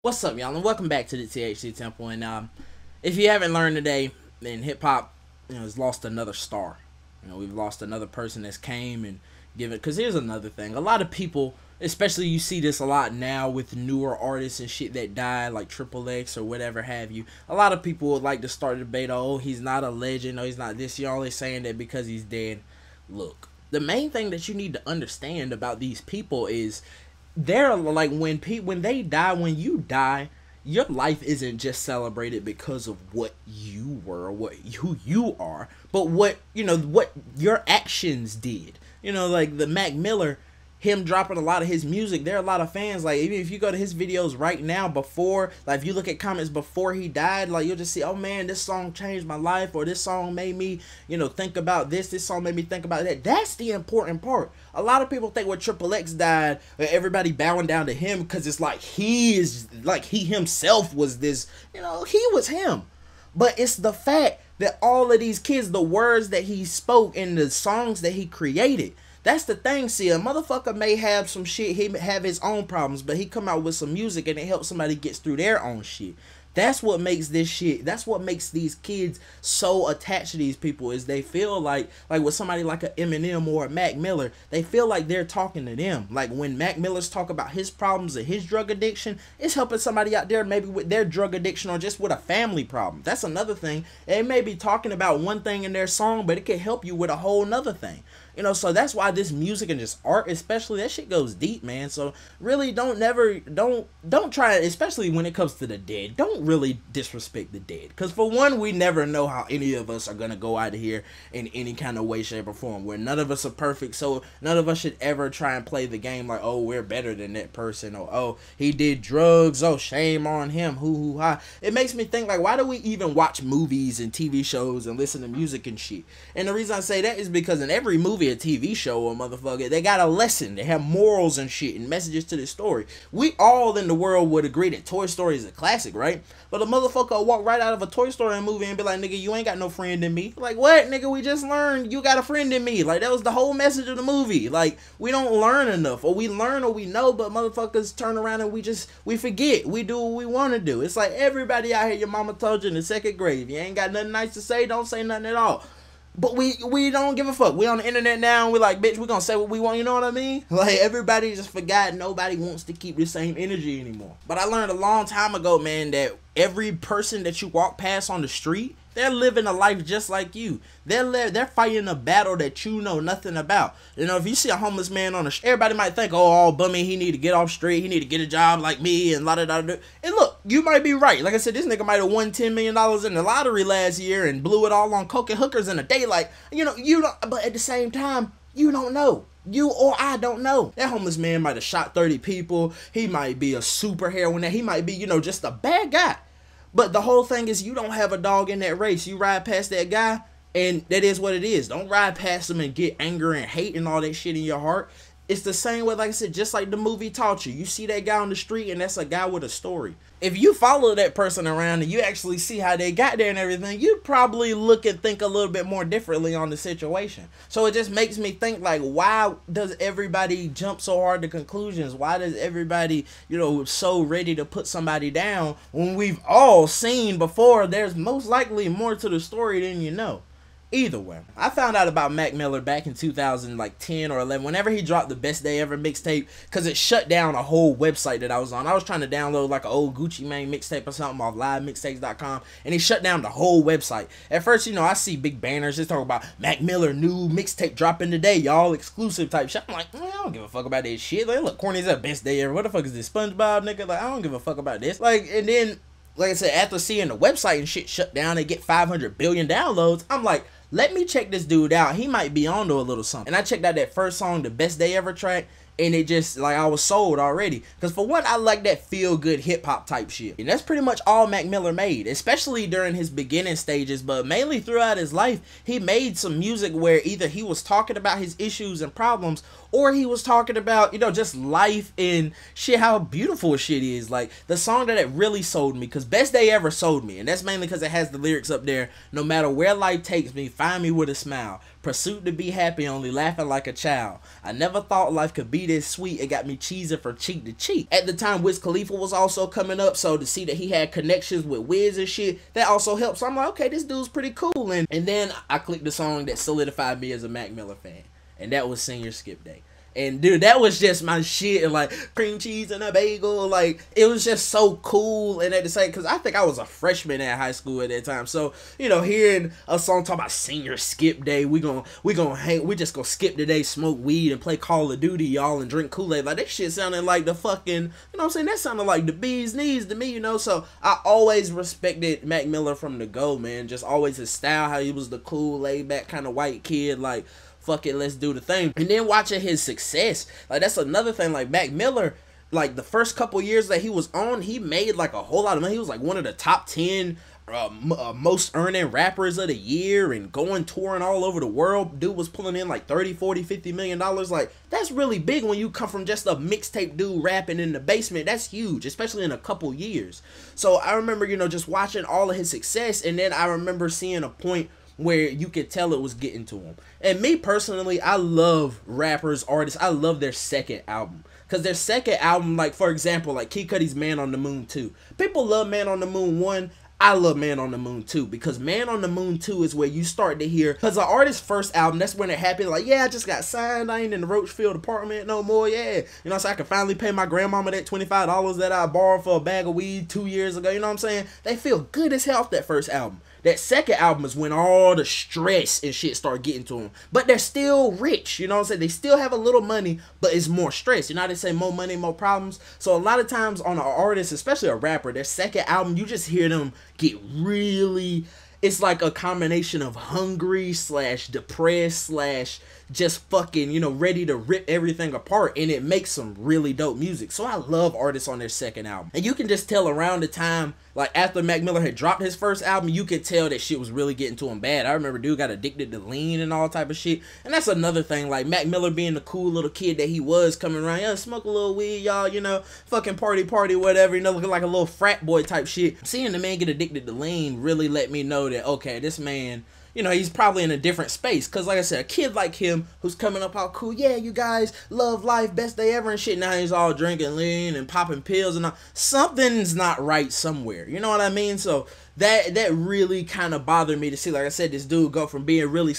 What's up, y'all, and welcome back to the THC Temple. And if you haven't learned today, then hip hop, has lost another star. We've lost another person that's came and given. Because here's another thing: a lot of people, especially you see this a lot now with newer artists and shit that died, like Triple X or whatever have you. A lot of people would like to start a debate. Oh, he's not a legend. Oh, he's not this. You're only saying that because he's dead. Look, the main thing that you need to understand about these people is, they're like, when they die, when you die, your life isn't just celebrated because of what you were or who you are, but what your actions did. Like the Mac Miller, him dropping a lot of his music, there are a lot of fans, like, even if you go to his videos right now, before, like, if you look at comments before he died, like, you'll just see, oh man, this song changed my life, or this song made me, think about this song made me think about that. That's the important part. A lot of people think when Triple X died, everybody bowing down to him because it's like he himself was this, he was him. But it's the fact that all of these kids, the words that he spoke and the songs that he created, that's the thing. See, a motherfucker may have some shit, he may have his own problems, but he come out with some music and it helps somebody get through their own shit. That's what makes this shit, that's what makes these kids so attached to these people, is they feel like with somebody like a Eminem or a Mac Miller, they feel like they're talking to them. Like when Mac Miller's talk about his problems and his drug addiction, it's helping somebody out there maybe with their drug addiction or just with a family problem. That's another thing. They may be talking about one thing in their song, but it can help you with a whole nother thing. So that's why this music and just art, especially, that shit goes deep, man. So really don't try it, especially when it comes to the dead. Don't really disrespect the dead. Because for one, we never know how any of us are going to go out of here in any kind of way, shape, or form. Where none of us are perfect, so none of us should ever try and play the game like, oh, we're better than that person. Or, oh, he did drugs. Oh, shame on him. Hoo, ha. It makes me think, like, why do we even watch movies and TV shows and listen to music and shit? And the reason I say that is because in every movie, a TV show or motherfucker, they got a lesson. They have morals and shit and messages to the story. We all in the world would agree that Toy Story is a classic, right? But a motherfucker will walk right out of a Toy Story movie and be like, nigga, you ain't got no friend in me. Like, what, nigga? We just learned you got a friend in me. Like, that was the whole message of the movie. Like, we don't learn enough, or we learn or we know, but motherfuckers turn around and we forget. We do what we want to do. It's like everybody out here, your mama told you in the second grade, if you ain't got nothing nice to say, don't say nothing at all. But we don't give a fuck. We on the internet now and we like, bitch, we gonna say what we want, you know what I mean? Like, everybody just forgot. Nobody wants to keep the same energy anymore. But I learned a long time ago, man, that every person that you walk past on the street, they're living a life just like you. They're fighting a battle that you know nothing about. If you see a homeless man on the street, everybody might think, oh, bummy, he need to get off street, he need to get a job like me, and la-da-da-da. And look, you might be right. Like I said, this nigga might have won $10 million in the lottery last year and blew it all on coke and hookers in a day. Like, you don't, but at the same time, you don't know. You or I don't know. That homeless man might have shot 30 people. He might be a super heroin. He might be, just a bad guy. But the whole thing is, you don't have a dog in that race. You ride past that guy, and that is what it is. Don't ride past him and get anger and hate and all that shit in your heart. It's the same way, like I said, just like the movie taught you. You see that guy on the street, and that's a guy with a story. If you follow that person around and you actually see how they got there and everything, you'd probably look and think a little bit more differently on the situation. So it just makes me think, like, why does everybody jump so hard to conclusions? Why does everybody, so ready to put somebody down when we've all seen before there's most likely more to the story than you know? Either way, I found out about Mac Miller back in 2010 or 11, whenever he dropped the Best Day Ever mixtape, because it shut down a whole website that I was on. I was trying to download like an old Gucci Mane mixtape or something off livemixtapes.com, and he shut down the whole website. At first, I see big banners just talking about Mac Miller new mixtape dropping today, y'all, exclusive type shit. I'm like, man, I don't give a fuck about this shit. Like, look, corny as that Best Day Ever. What the fuck is this, SpongeBob, nigga? Like, I don't give a fuck about this. Like, and then, like I said, after seeing the website and shit shut down, they get 500 billion downloads. I'm like, let me check this dude out. He might be on to a little something. And I checked out that first song, the Best Day Ever track, and it just, like, I was sold already. Because for one, I like that feel-good hip-hop type shit. And that's pretty much all Mac Miller made, especially during his beginning stages, but mainly throughout his life, he made some music where either he was talking about his issues and problems, or he was talking about, just life and shit, how beautiful shit is. Like, the song that it really sold me, because Best Day Ever sold me, and that's mainly because it has the lyrics up there, no matter where life takes me, find me with a smile. Pursuit to be happy, only laughing like a child. I never thought life could be this sweet. It got me cheesing from cheek to cheek. At the time, Wiz Khalifa was also coming up, so to see that he had connections with Wiz and shit, that also helped. So I'm like, okay, this dude's pretty cool. And then I clicked the song that solidified me as a Mac Miller fan, and that was Senior Skip Day. And dude, that was just my shit. And like cream cheese and a bagel, like it was just so cool. And at the same, because I think I was a freshman at high school at that time, so you know, hearing a song talk about Senior Skip Day, we just gonna skip the day, smoke weed, and play Call of Duty, y'all, and drink Kool-Aid. Like that shit sounded like the fucking, you know what I'm saying? That sounded like the bee's knees to me, you know. So I always respected Mac Miller from the go, man. Just always his style, how he was the cool, laid back kind of white kid, like. Fuck it, let's do the thing. And then watching his success, like that's another thing. Like Mac Miller, like the first couple years that he was on, he made like a whole lot of money. He was like one of the top 10 most earning rappers of the year, and going touring all over the world. Dude was pulling in like 30, 40, 50 million dollars. Like that's really big when you come from just a mixtape dude rapping in the basement. That's huge, especially in a couple years. So I remember, you know, just watching all of his success, and then I remember seeing a point where you could tell it was getting to him. And me personally, I love rappers, artists. I love their second album. Because their second album, like for example, like Kid Cudi's Man on the Moon 2. People love Man on the Moon 1. I love Man on the Moon 2, because Man on the Moon 2 is where you start to hear, because the artist's first album, that's when it happened, like, yeah, I just got signed, I ain't in the Roachfield apartment no more, yeah, you know, so I can finally pay my grandmama that $25 that I borrowed for a bag of weed 2 years ago, you know what I'm saying? They feel good as hell off that first album. That second album is when all the stress and shit start getting to them. But they're still rich, you know what I'm saying? They still have a little money, but it's more stress. You know how they say more money, more problems? So a lot of times on an artist, especially a rapper, their second album, you just hear them get really... It's like a combination of hungry / depressed / just fucking, you know, ready to rip everything apart, and it makes some really dope music. So I love artists on their second album. And you can just tell around the time, like after Mac Miller had dropped his first album, you could tell that shit was really getting to him bad. I remember dude got addicted to lean and all type of shit. And that's another thing, like Mac Miller being the cool little kid that he was, coming around, yeah, smoke a little weed, y'all, you know, fucking party, whatever, you know, looking like a little frat boy type shit. Seeing the man get addicted to lean really let me know that, okay, this man, you know, he's probably in a different space. Because like I said, a kid like him who's coming up all cool, yeah, you guys love life, best day ever and shit. Now he's all drinking lean and popping pills and all. Something's not right somewhere. You know what I mean? So that really kind of bothered me to see, like I said, this dude go from being really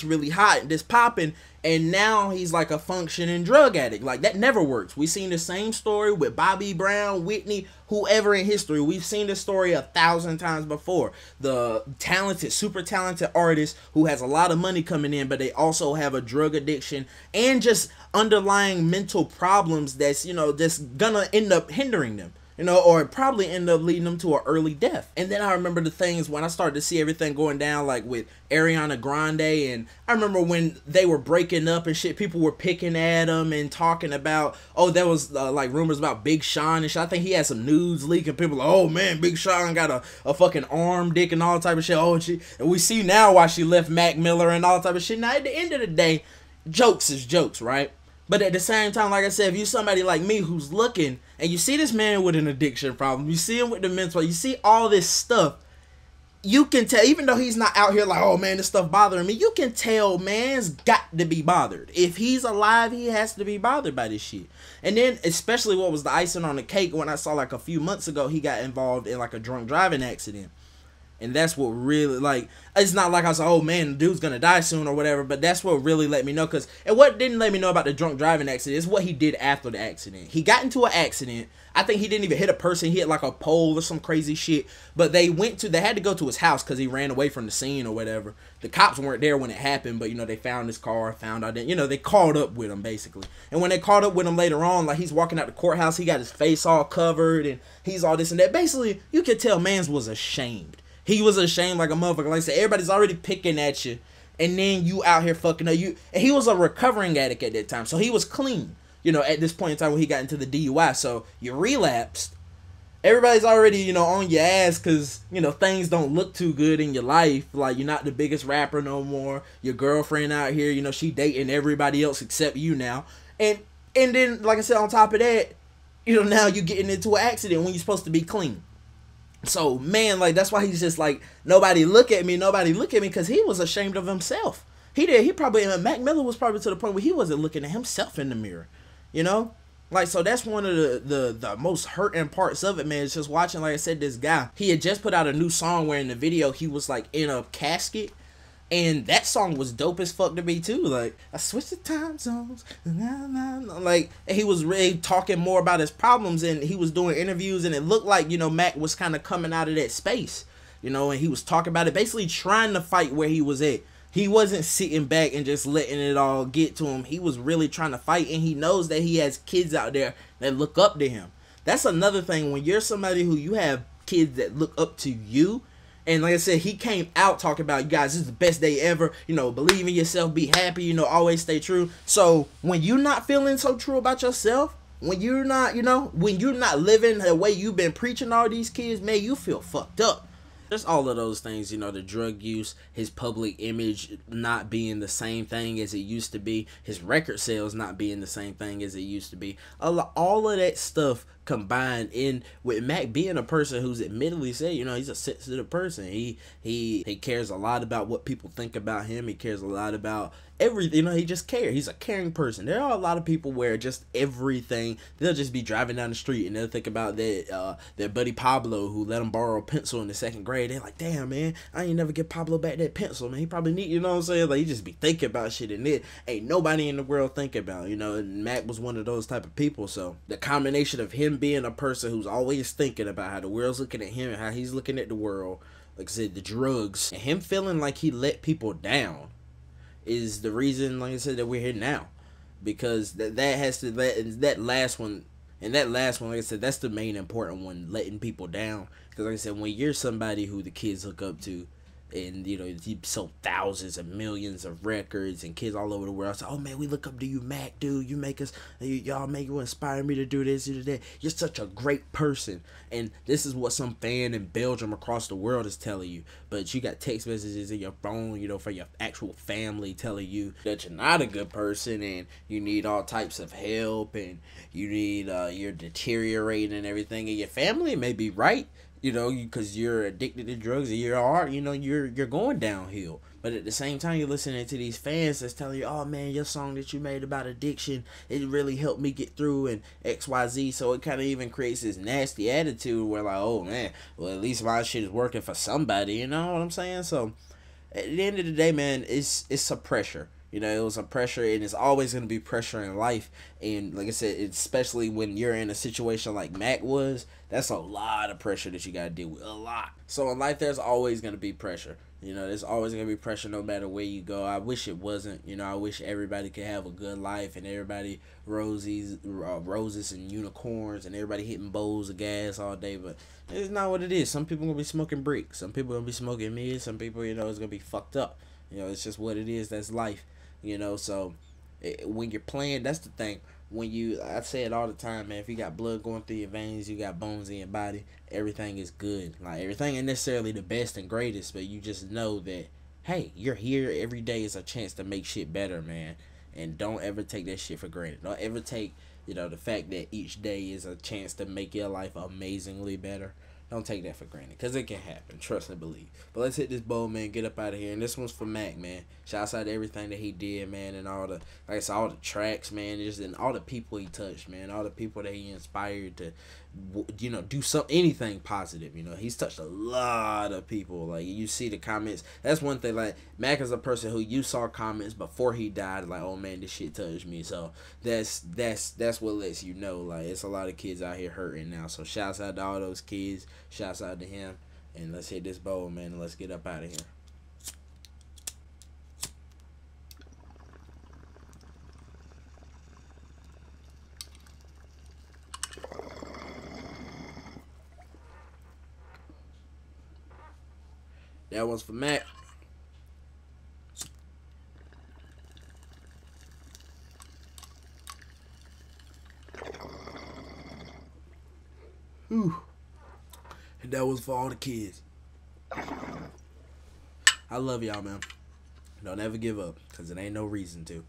really hot and just popping, and now he's like a functioning drug addict. Like that never works. We've seen the same story with Bobby Brown, Whitney, whoever in history. We've seen this story 1,000 times before. The talented, super talented artist who has a lot of money coming in, but they also have a drug addiction and just underlying mental problems that's, you know, just gonna end up hindering them. You know, or probably end up leading them to an early death. And then I remember the things when I started to see everything going down, like with Ariana Grande, and I remember when they were breaking up and shit, people were picking at them and talking about, oh, there was like rumors about Big Sean and shit. I think he had some nudes leaking. People like, oh man, Big Sean got a fucking arm, dick, and all type of shit. Oh, and we see now why she left Mac Miller and all type of shit. Now at the end of the day, jokes is jokes, right? But at the same time, like I said, if you're somebody like me who's looking and you see this man with an addiction problem, you see him with the mental, you see all this stuff, you can tell, even though he's not out here like, oh man, this stuff bothering me, you can tell man's got to be bothered. If he's alive, he has to be bothered by this shit. And then, especially what was the icing on the cake, when I saw like a few months ago, he got involved in like a drunk driving accident. And that's what really, like, it's not like I was like, oh man, the dude's gonna die soon or whatever, but that's what really let me know. Because, and what didn't let me know about the drunk driving accident is what he did after the accident. He got into an accident. I think he didn't even hit a person. He hit like a pole or some crazy shit. But they had to go to his house because he ran away from the scene or whatever. The cops weren't there when it happened, but, you know, they found his car, found out, you know, they caught up with him basically. And when they caught up with him later on, like, he's walking out the courthouse, he got his face all covered and he's all this and that. Basically, you could tell mans was ashamed. He was ashamed like a motherfucker. Like I said, everybody's already picking at you, and then you out here fucking up. And he was a recovering addict at that time, so he was clean. You know, at this point in time when he got into the DUI, so you relapsed. Everybody's already, you know, on your ass because, you know, things don't look too good in your life. Like, you're not the biggest rapper no more. Your girlfriend out here, you know, she dating everybody else except you now. And then, like I said, on top of that, you know, now you're getting into an accident when you're supposed to be clean. So, man, like, that's why he's just like, nobody look at me, because he was ashamed of himself. He did. He probably Mac Miller was probably to the point where he wasn't looking at himself in the mirror, you know. Like, so that's one of the most hurting parts of it, man. It's just watching, like I said, this guy. He had just put out a new song where in the video he was like in a casket. And that song was dope as fuck to me too. Like, I switched the time zones. Like, he was really talking more about his problems, and he was doing interviews, and it looked like, you know, Mac was kind of coming out of that space, you know, and he was talking about it, basically trying to fight where he was at. He wasn't sitting back and just letting it all get to him. He was really trying to fight, and he knows that he has kids out there that look up to him. That's another thing. When you're somebody who you have kids that look up to you, and like I said, he came out talking about, you guys, this is the best day ever. You know, believe in yourself, be happy, you know, always stay true. So when you're not feeling so true about yourself, when you're not, you know, when you're not living the way you've been preaching all these kids, man, you feel fucked up. Just all of those things, you know, the drug use, his public image not being the same thing as it used to be, his record sales not being the same thing as it used to be. All of that stuff combined in with Mac being a person who's admittedly said, you know, he's a sensitive person. He cares a lot about what people think about him. He cares a lot about everything, you know, he just cares. He's a caring person. There are a lot of people where just everything, they'll just be driving down the street and they'll think about their buddy Pablo who let him borrow a pencil in the 2nd grade. They're like, damn, man, I ain't never get Pablo back that pencil, man. He probably need, you know what I'm saying? Like, he just be thinking about shit, and it ain't nobody in the world think about, you know, and Mac was one of those type of people. So the combination of him being a person who's always thinking about how the world's looking at him and how he's looking at the world, like I said, the drugs, and him feeling like he let people down is the reason, like I said, that we're here now. Because that has to, that last one, like I said, that's the main important one, letting people down. Because like I said, when you're somebody who the kids look up to, and you know, he sold thousands of millions of records, and kids all over the world say, oh man, we look up to you, Mac, dude, you make us, y'all make you inspire me to do this, do that, you're such a great person. And this is what some fan in Belgium across the world is telling you, but you got text messages in your phone, you know, from your actual family telling you that you're not a good person, and you need all types of help, and you need, you're deteriorating and everything, and your family may be right, you know, because you're addicted to drugs, and you're going downhill. But at the same time, you're listening to these fans that's telling you, oh man, your song that you made about addiction, it really helped me get through, and XYZ. So it kind of even creates this nasty attitude where like, oh man, well at least my shit is working for somebody, you know what I'm saying? So at the end of the day, man, it's a pressure. You know, it was a pressure, and it's always going to be pressure in life. And like I said, especially when you're in a situation like Mac was, that's a lot of pressure that you got to deal with. A lot. So in life, there's always going to be pressure. You know, there's always going to be pressure no matter where you go. I wish it wasn't. You know, I wish everybody could have a good life, and everybody roses and unicorns, and everybody hitting bowls of gas all day. But it's not what it is. Some people going to be smoking bricks. Some people going to be smoking mid. Some people, you know, it's going to be fucked up. You know, it's just what it is. That's life. You know, so when you're playing, that's the thing. When I say it all the time, man, if you got blood going through your veins, you got bones in your body, everything is good. Like, everything ain't necessarily the best and greatest, but you just know that, hey, you're here. Every day is a chance to make shit better, man. And don't ever take that shit for granted. Don't ever take, you know, the fact that each day is a chance to make your life amazingly better. Don't take that for granted, because it can happen. Trust and believe. But let's hit this bowl, man. Get up out of here. And this one's for Mac, man. Shouts out to everything that he did, man. And all the, like I said, all the tracks, man. And all the people he touched, man. All the people that he inspired to, you know, do anything positive. You know, he's touched a lot of people. Like, you see the comments. That's one thing. Like, Mac is a person who you saw comments before he died. Like, oh, man, this shit touched me. So that's what lets you know. Like, it's a lot of kids out here hurting now. So shouts out to all those kids. Shouts out to him. And let's hit this bowl, man, and let's get up out of here. That one's for Mac. Whew. And that was for all the kids. I love y'all, man. Don't ever give up, because it ain't no reason to.